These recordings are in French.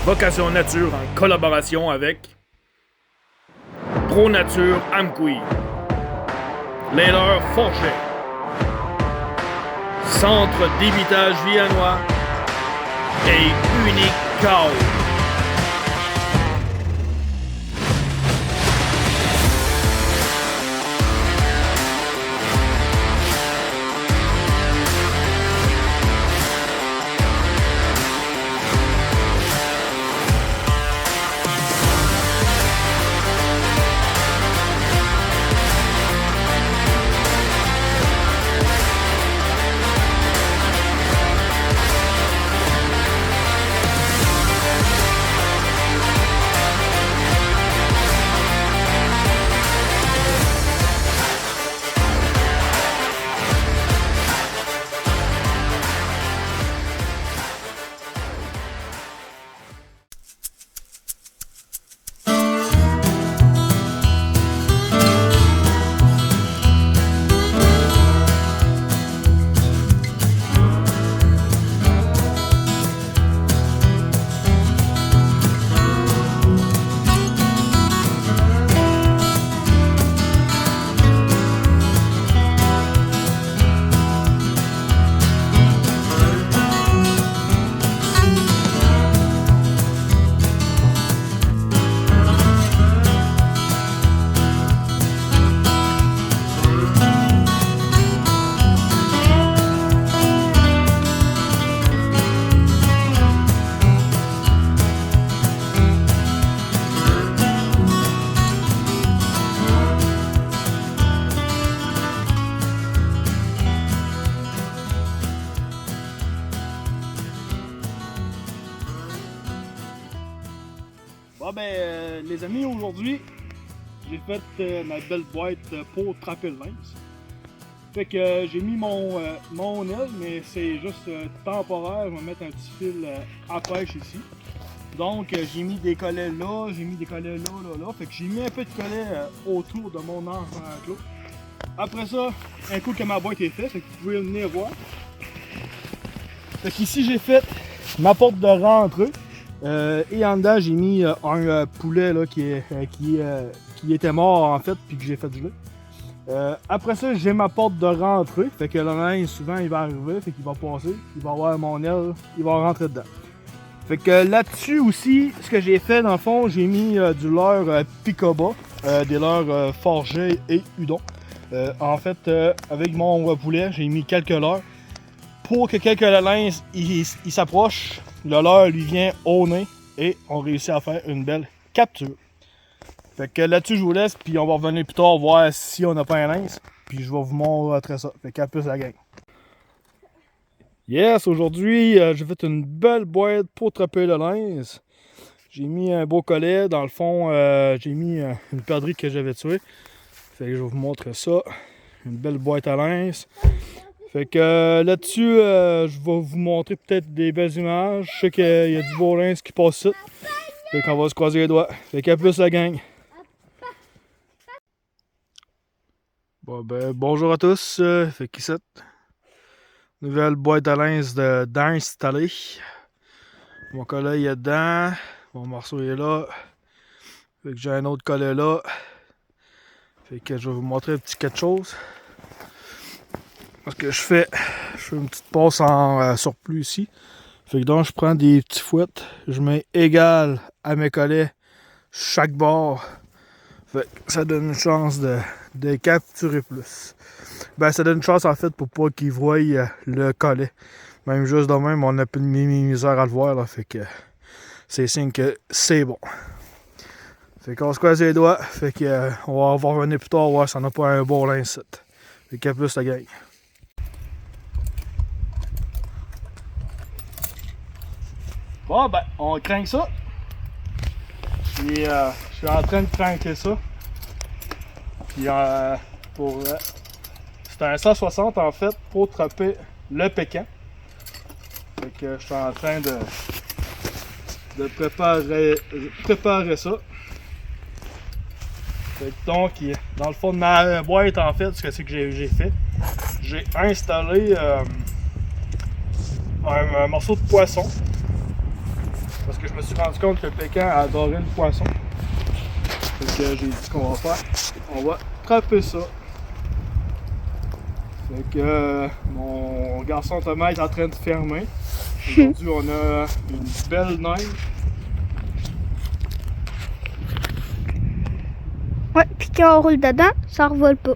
Vocation Nature en collaboration avec Pro Nature Amqui, Laylor Forget, Centre d'évitage viennois et Unique Cow. Bon ben les amis, aujourd'hui j'ai fait ma belle boîte pour trapper le lince. Fait que j'ai mis mon aile, mais c'est juste temporaire. Je vais mettre un petit fil à pêche ici. Donc j'ai mis des collets là, j'ai mis des collets là. Fait que j'ai mis un peu de collets autour de mon enclos. Après ça, un coup que ma boîte est faite, fait que vous pouvez venir voir. Fait qu'ici j'ai fait ma porte de rentrée. Et en dedans, j'ai mis un poulet là, qui était mort en fait, puis que j'ai fait geler. Après ça, j'ai ma porte de rentrée. Fait que le linge, souvent, il va arriver, fait qu'il va passer, il va avoir mon aile, il va rentrer dedans. Fait que là-dessus aussi, ce que j'ai fait dans le fond, j'ai mis du leurre Picoba, des leurres Forget et Udon. En fait, avec mon poulet, j'ai mis quelques leurres. Pour que quelques linges il s'approche, le leurre lui vient au nez et on réussit à faire une belle capture. Fait que là-dessus je vous laisse, puis on va revenir plus tard voir si on n'a pas un lynx, puis je vais vous montrer ça. Fait qu'à plus la gang. Yes, aujourd'hui j'ai fait une belle boîte pour trapper le lynx. J'ai mis un beau collet, dans le fond j'ai mis une perdrix que j'avais tuée. Fait que je vais vous montrer ça. Une belle boîte à lynx. Fait que là-dessus, je vais vous montrer peut-être des belles images. Je sais qu'il y a du beau lynx qui passe ici. Fait qu'on va se croiser les doigts. Fait qu'à plus la gang. Bon ben, bonjour à tous. Fait qu'ici, nouvelle boîte à lynx d'installer. Mon collet il est dedans. Mon morceau il est là. Fait que j'ai un autre collet là. Fait que je vais vous montrer un petit quelque chose. Parce que je fais une petite passe en surplus ici. Fait que donc je prends des petits fouettes, je mets égal à mes collets chaque bord. Fait que ça donne une chance de capturer plus. Ben ça donne une chance en fait pour pas qu'ils voient le collet. Même juste de même, on a plus de misère à le voir là. Fait que c'est signe que c'est bon. Fait qu'on se croise les doigts. Fait que on va revenir plus tard voir si on n'a pas un bon lynx. Fait qu'à plus la gang. Bon ben, on craint ça. Puis je suis en train de craquer ça. Puis c'est un 160 en fait pour trapper le pécan. Fait que je suis en train de préparer ça. Fait que donc, dans le fond de ma boîte en fait, ce que c'est que j'ai fait, j'ai installé un morceau de poisson. Parce que je me suis rendu compte que le pécan adorait le poisson. Fait que j'ai dit qu'on va faire. On va trapper ça. Fait que mon garçon Thomas est en train de fermer. Aujourd'hui, on a une belle neige. Ouais, puis quand on roule dedans, ça revole pas.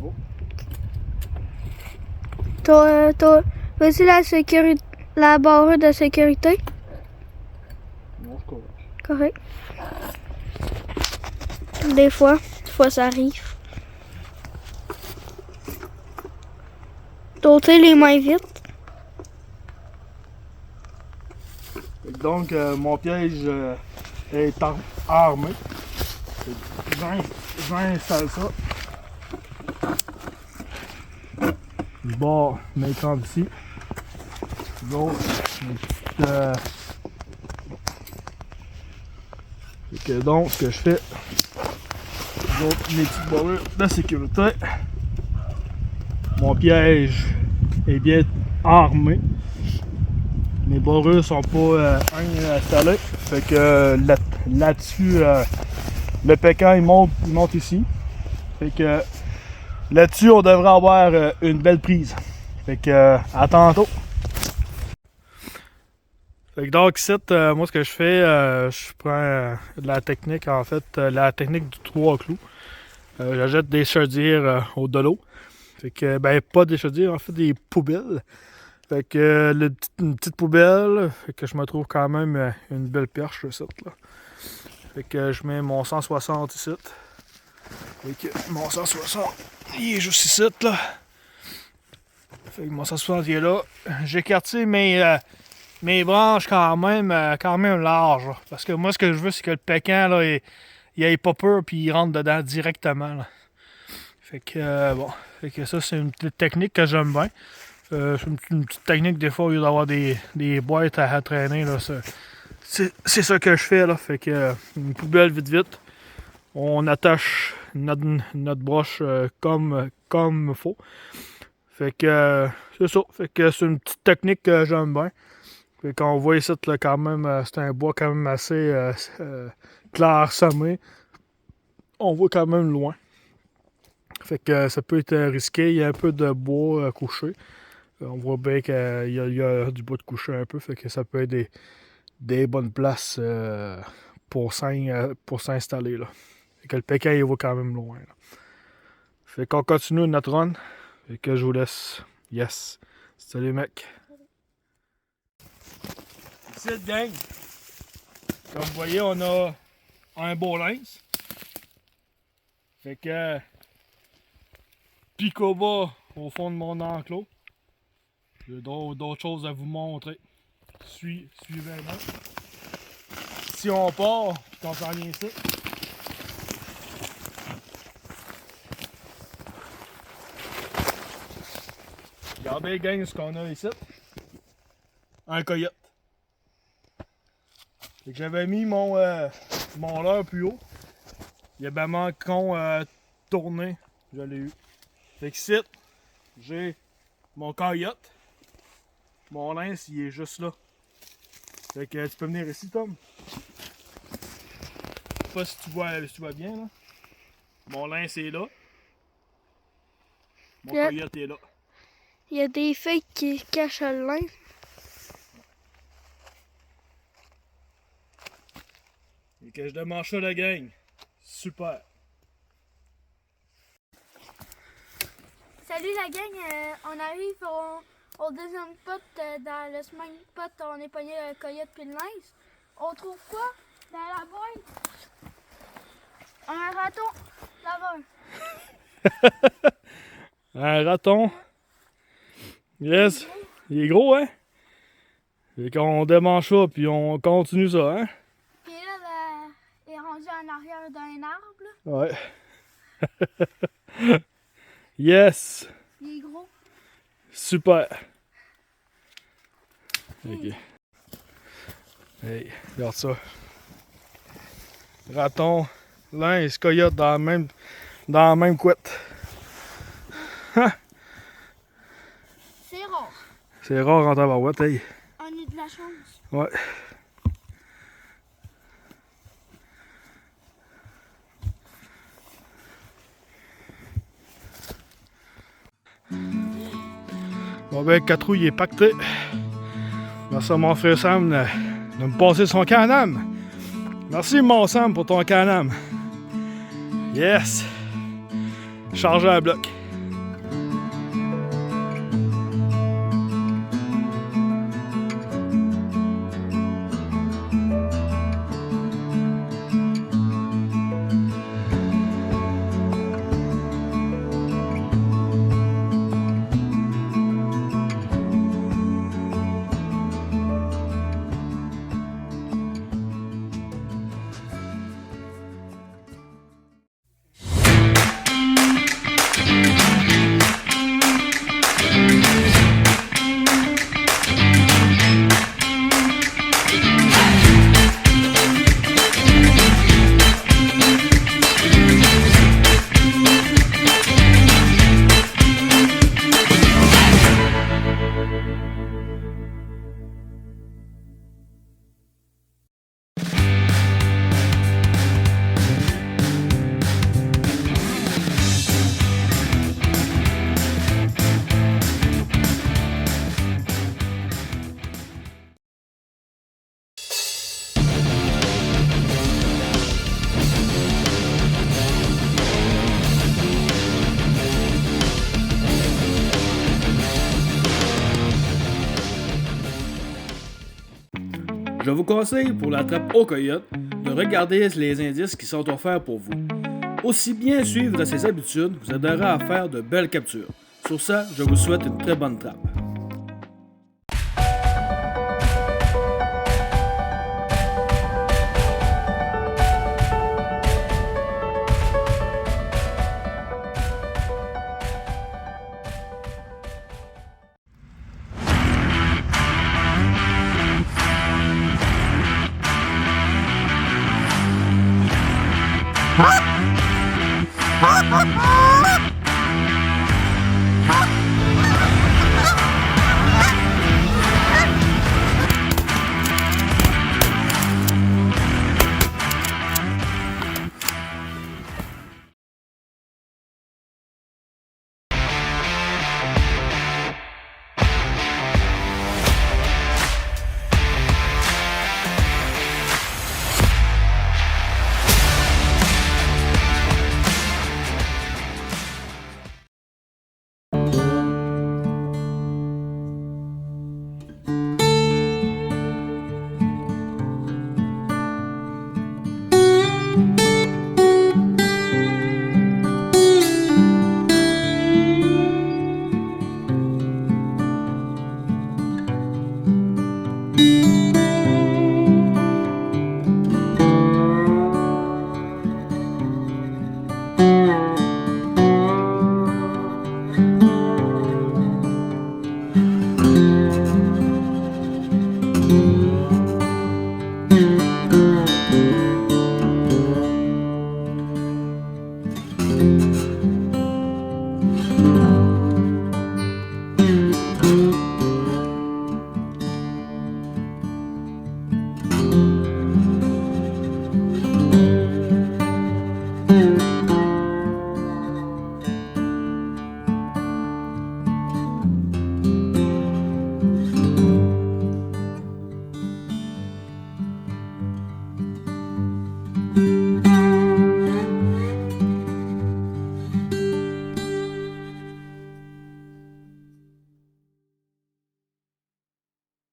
Oh. Vas-y la barre de sécurité. Non, c'est correct. Correct. Des fois ça arrive. T'ôter les mains vite. Donc, mon piège est armé. J'installe ça. Je barre mes cordes ici. Donc, donc, ce que je fais, donc, mes petites barres de sécurité. Mon piège est bien armé. Mes barrures sont pas installées. Fait que là-dessus, le pécan il monte ici. Fait que là-dessus, on devrait avoir une belle prise. Fait que à tantôt. Fait que donc ici, moi ce que je fais, je prends la technique en fait, la technique du 3 clous. J'achète des chaudières au dolo. Fait que, ben pas des chaudières, en fait des poubelles. Fait que une petite poubelle, fait que je me trouve quand même une belle perche ici, là. Fait que je mets mon 160 ici. Fait que mon 160, il est juste ici, là. Fait que mon 160 il est là. J'ai écarté mes branches quand même larges. Là. Parce que moi, ce que je veux, c'est que le pécan, là, il ait pas peur puis il rentre dedans directement. Là. Fait que, bon. Fait que ça, c'est une petite technique que j'aime bien. C'est une petite technique, des fois, au lieu d'avoir des boîtes à traîner, là, c'est ça que je fais, là. Fait que, une poubelle vite. On attache notre broche comme faut. Fait que, c'est ça. Fait que c'est une petite technique que j'aime bien. Fait qu'on voit ici, là, quand même, c'est un bois quand même assez clairsemé. On voit quand même loin. Fait que ça peut être risqué. Il y a un peu de bois couché. On voit bien qu'il y a du bois de couché un peu. Fait que ça peut être des bonnes places pour s'installer. Là. Fait que le pécan, il va quand même loin. Là. Fait qu'on continue notre run. Fait que je vous laisse. Yes. Salut, mec. Ici, le gang. Comme vous voyez, on a un beau lynx. Fait que Picoba au fond de mon enclos. J'ai d'autres choses à vous montrer. Suivez-moi. Si on part, puis qu'on s'en vient ici. Regardez, gang, ce qu'on a ici. Un coyote. Fait que j'avais mis mon leurre plus haut. Il y a ben manquon tourné. Je l'ai eu. Fait que ici, j'ai mon coyote. Mon lynx, il est juste là. Fait que tu peux venir ici, Tom. Je sais pas si tu vois bien, là. Mon lynx est là. Mon coyote est là. Il y a des feuilles qui cachent le lynx. Et que je démange ça, la gang. Super. Salut la gang, on arrive au deuxième pot. Dans le semaine pot, on est pogné le coyote puis le lynx. On trouve quoi dans la boîte? Un raton laveur. Un raton. Yes. Il est gros, hein? Fait qu'on démange ça, puis on continue ça, hein? Puis là, il est rendu en arrière d'un arbre. Ouais. Yes. Il est gros. Super. Ok. Hey, regarde ça. Raton, lynx, coyote dans la même couette. C'est rare. C'est rare en tabarouette, hey. On a de la chance. Ouais. ben, 4 roues, il est pacté. Merci à mon frère Sam de me passer son Can-Am. Merci mon Sam pour ton Can-Am. Yes! Chargé à bloc. Je vous conseille pour la trappe au coyote de regarder les indices qui sont offerts pour vous. Aussi bien suivre ses habitudes vous aidera à faire de belles captures. Sur ça, je vous souhaite une très bonne trappe.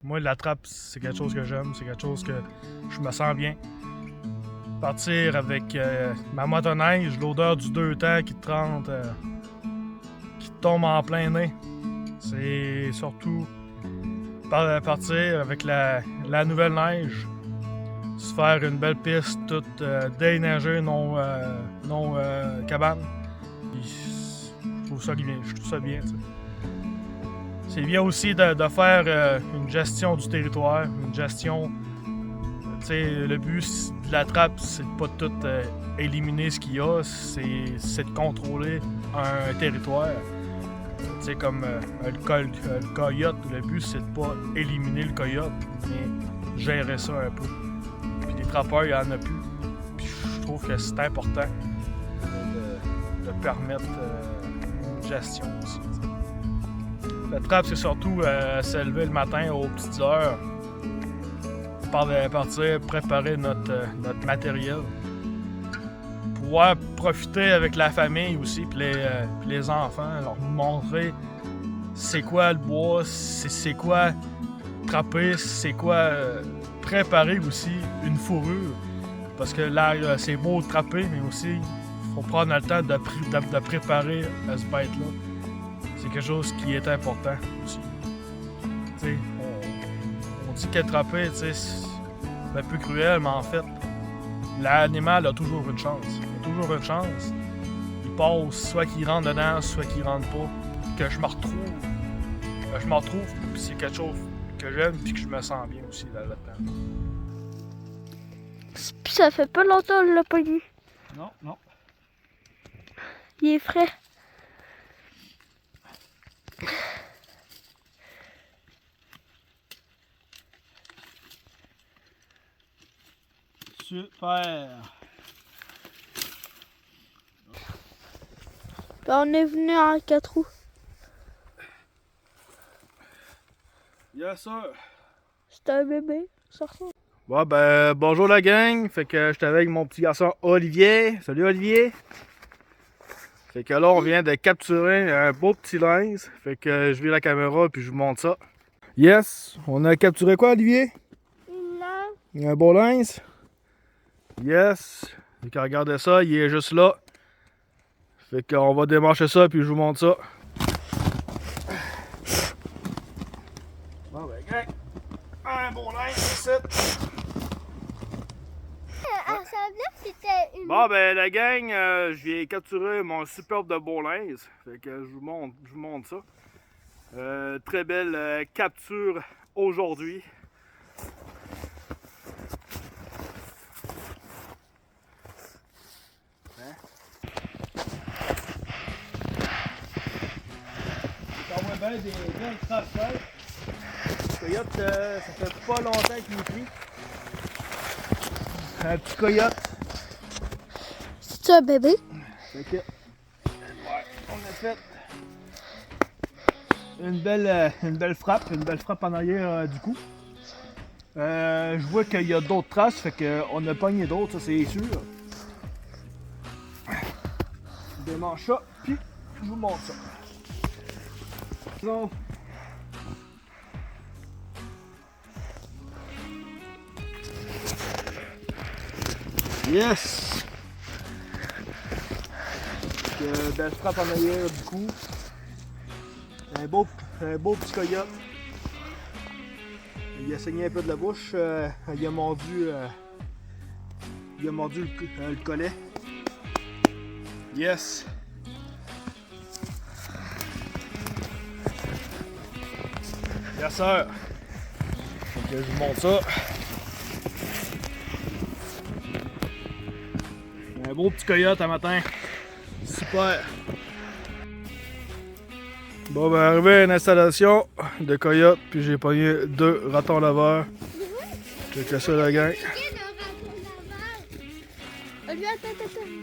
Moi, la trappe, c'est quelque chose que j'aime, c'est quelque chose que je me sens bien. Partir avec ma motoneige, l'odeur du 2 temps qui te rentre, qui te tombe en plein nez. C'est surtout partir avec la nouvelle neige, se faire une belle piste toute déneigée, non cabane. Je trouve ça bien. T'sais. C'est bien aussi de faire une gestion du territoire, une gestion. Le but de la trappe, c'est de pas tout éliminer ce qu'il y a, c'est de contrôler un territoire. Comme le coyote, le but c'est de pas éliminer le coyote, mais gérer ça un peu. Puis les trappeurs, il n'y en a plus. Puis je trouve que c'est important de permettre une gestion aussi. La trappe, c'est surtout se lever le matin aux petites heures. Partir préparer notre matériel. Pouvoir profiter avec la famille aussi, puis les enfants, leur montrer c'est quoi le bois, c'est quoi trapper, c'est quoi préparer aussi une fourrure. Parce que là, c'est beau de trapper, mais aussi, il faut prendre le temps de préparer ce bête-là. C'est quelque chose qui est important aussi. T'sais, on dit que trapper, c'est un peu cruel, mais en fait, l'animal a toujours une chance. Il a toujours une chance. Il passe, soit qu'il rentre dedans, soit qu'il rentre pas. Que je me retrouve. Puis c'est quelque chose que j'aime, puis que je me sens bien aussi là-dedans. Puis ça fait pas longtemps le pogné. Non, non. Il est frais. Super. Ben, on est venu en 4 roues. Yes, sir. C'était un bébé, ça ressemble. Bon, ben, bonjour la gang. Fait que j'étais avec mon petit garçon Olivier. Salut Olivier. Fait que là, on vient de capturer un beau petit lynx. Fait que je vire la caméra puis je vous montre ça. Yes, on a capturé quoi, Olivier? Un beau lynx. Yes. Fait que regardez ça, il est juste là. Fait qu'on va démarcher ça puis je vous montre ça. Bon, ben, gang. Un beau lynx ici. Bon, ben, la gang, je viens capturer mon superbe de beau lynx. Fait que je vous montre ça. Très belle capture aujourd'hui. Hein? On voit bien des belles traces. Coyote, ça fait pas longtemps qu'il est pris. Un petit coyote. C'est un bébé? Fait que, ouais, on a fait une belle frappe en arrière du cou. Je vois qu'il y a d'autres traces, fait qu'on a pogné d'autres, ça c'est sûr. Je démange ça, puis je vous montre ça. Donc, yes! Belle frappe en arrière du cou. Un beau petit coyote. Il a saigné un peu de la bouche. Il a mordu le collet. Yes! Yes sir! Donc je vous montre ça. Un beau petit coyote à matin. Super! Bon, ben, arrivé à une installation de coyote, puis j'ai pogné 2 ratons laveurs. Checkez ça, la gang.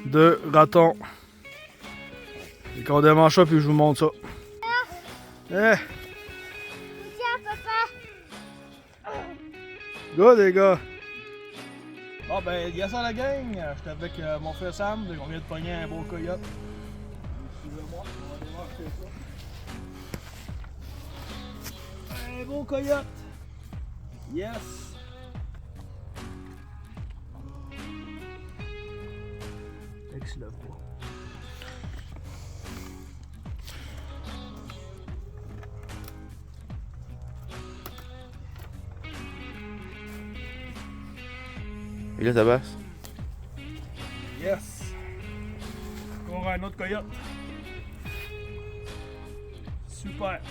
2 ratons. Et qu'on démange ça, puis je vous montre ça. Tiens, papa! Good, les gars! Bon, ben, il y a ça, la gang. J'étais avec mon frère Sam, donc on vient de pogner un beau coyote. Suivez-moi, on va démarcher ça. Un beau coyote! Yes! Excellent. Et là, ça passe. Yes! Encore un autre coyote. Super!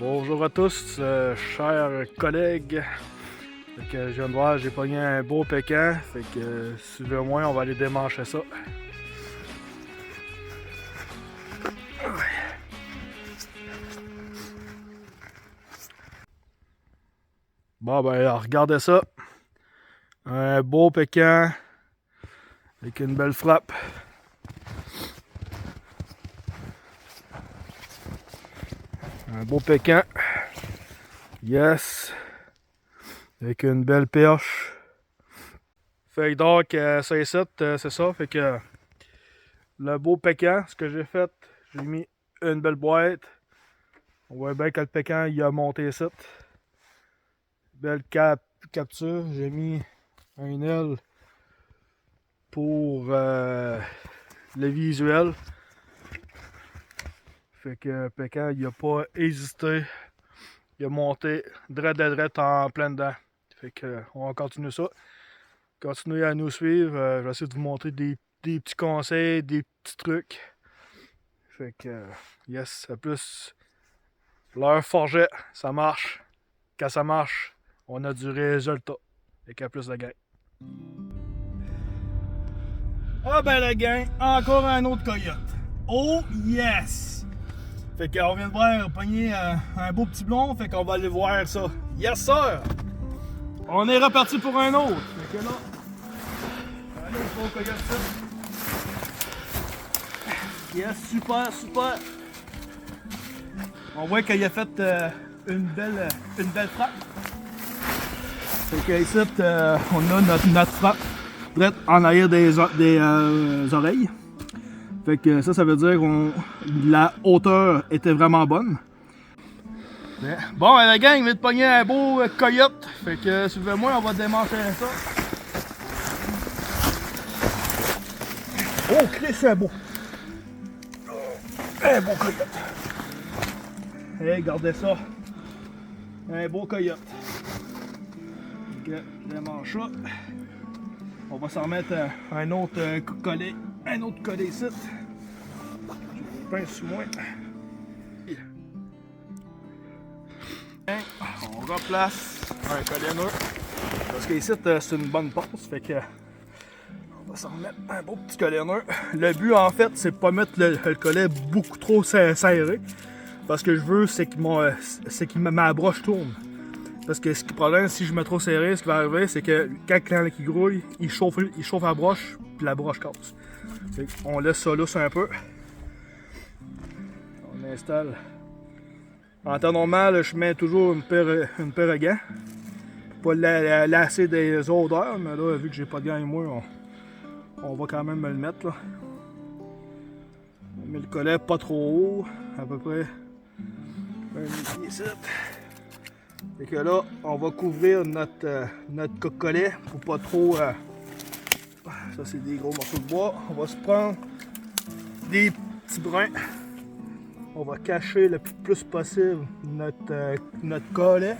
Bonjour à tous, chers collègues. Fait que je viens de voir, j'ai pogné un beau pécan. Fait que suivez-moi, on va aller démancher ça. Bon ben alors, regardez ça. Un beau pécan avec une belle frappe. Un beau pécan. Yes! Avec une belle perche. Fait que donc, ça ici, c'est ça. Fait que le beau pécan, ce que j'ai fait, j'ai mis une belle boîte. On voit bien que le pécan il a monté ici. Belle capture. J'ai mis un aile pour le visuel. Fait que le pécan il a pas hésité. Il a monté drette en plein dedans. Fait que on va continuer ça. Continuez à nous suivre. Je vais essayer de vous montrer des petits conseils, des petits trucs. Fait que yes, à plus. Leur forget, ça marche. Quand ça marche, on a du résultat. Fait qu'à plus la gang. Ah ben la gang, encore un autre coyote. Oh yes! Fait qu'on vient de voir pogner un beau petit blond, fait qu'on va aller voir ça. Yes sir! On est reparti pour un autre. Fait que là, un autre beau coyote ça. Yes, super, super! On voit qu'il a fait une belle frappe. Fait que ici, on a notre frappe direct en arrière des oreilles. Fait que ça veut dire que la hauteur était vraiment bonne. Mais, bon, la gang vient de pogner un beau coyote. Fait que suivez-moi, on va démancher ça. Oh, Chris, c'est beau! Un beau coyote! Hey, regardez ça! Un beau coyote! Ok, démanche ça. On va s'en remettre un autre collet. Un autre collet ici. Je pince sur moi. On replace un collet neuf. Parce qu'ici, c'est une bonne passe. Fait que on va s'en remettre un beau petit collet neuf. Le but, en fait, c'est de pas mettre le collet beaucoup trop serré. Parce que je veux, c'est que ma broche tourne. Parce que le problème, si je mets trop serré, ce qui va arriver, c'est que quand il grouille, il chauffe la broche, puis la broche casse. On laisse ça lousse un peu. On installe. En temps normal, je mets toujours une paire de gants. Pour pas lasser des odeurs, mais là, vu que j'ai pas de gants et moi, on va quand même me le mettre. Là. On met le collet pas trop haut, à peu près un pied ici. Et que là, on va couvrir notre collet pour pas trop. Ça, c'est des gros morceaux de bois. On va se prendre des petits brins. On va cacher le plus possible notre collet.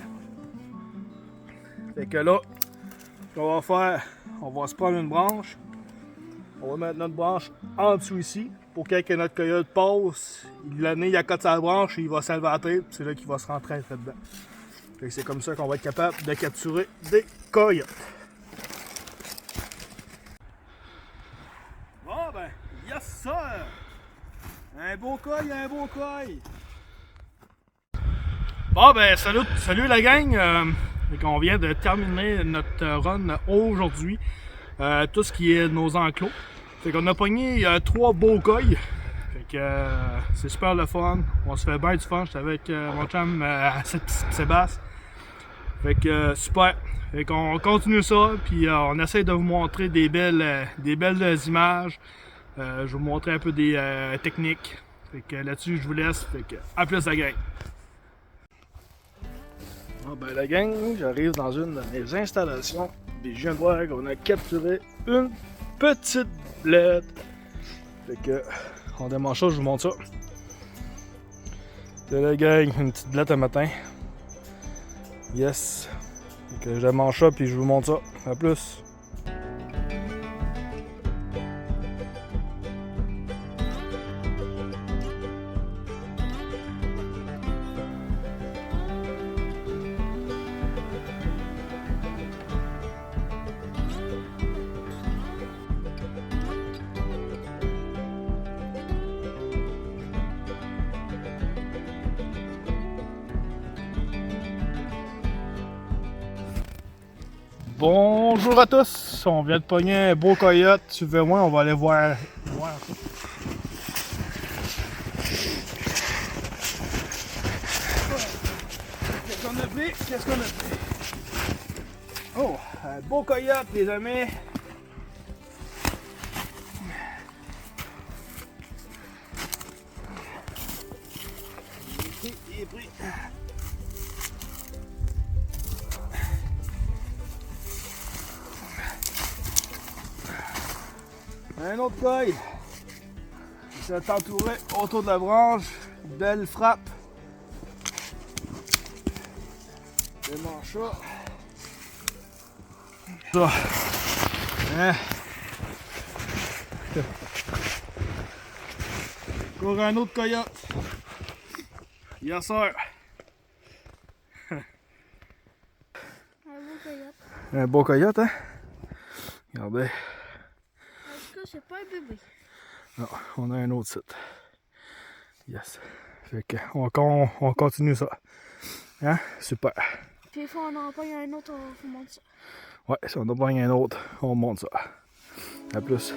Fait que là, ce qu'on va faire, on va se prendre une branche. On va mettre notre branche en dessous ici. Pour que quand notre coyote passe, le nez il accote sa branche et il va s'alvater. C'est là qu'il va se rentrer dedans. C'est comme ça qu'on va être capable de capturer des coyotes. Bon ben, yes sir! Un beau coil, un beau coil! Bon ben, salut la gang! On vient de terminer notre run aujourd'hui. Tout ce qui est nos enclos. Fait qu'on a pogné 3 beaux coils. Fait que c'est super le fun. On se fait bien du fun. J'étais avec mon chum Sébastien. Fait que super. Fait qu'on continue ça, puis on essaie de vous montrer des belles images. Je vais vous montrer un peu des techniques. Fait que là-dessus, je vous laisse. Fait que à plus la gang. Bon ben la gang, j'arrive dans une de mes installations. Et je viens de voir qu'on a capturé une petite blette. Fait que on démange ça, je vous montre ça. C'est la gang, une petite blette un matin. Yes. Fait que je mange ça puis je vous montre ça. À plus. Bonjour à tous, on vient de pogner un beau coyote, suivez-moi, on va aller voir ça. qu'est-ce qu'on a fait? Oh, un beau coyote, les amis. Il est pris. Un autre coil. Il s'est entouré autour de la branche. Belle frappe. Démange ça. Ça. Hein? Encore un autre coyote. Yes, sir. Un beau coyote. Un beau coyote, hein? Regardez. En tout cas, c'est pas un bébé. Non, on a un autre site. Yes. Fait que on continue ça. Hein? Super. Puis, il faut en empoigner un autre, on monte ça. Ouais, si on en pogne un autre, on monte ça. À plus.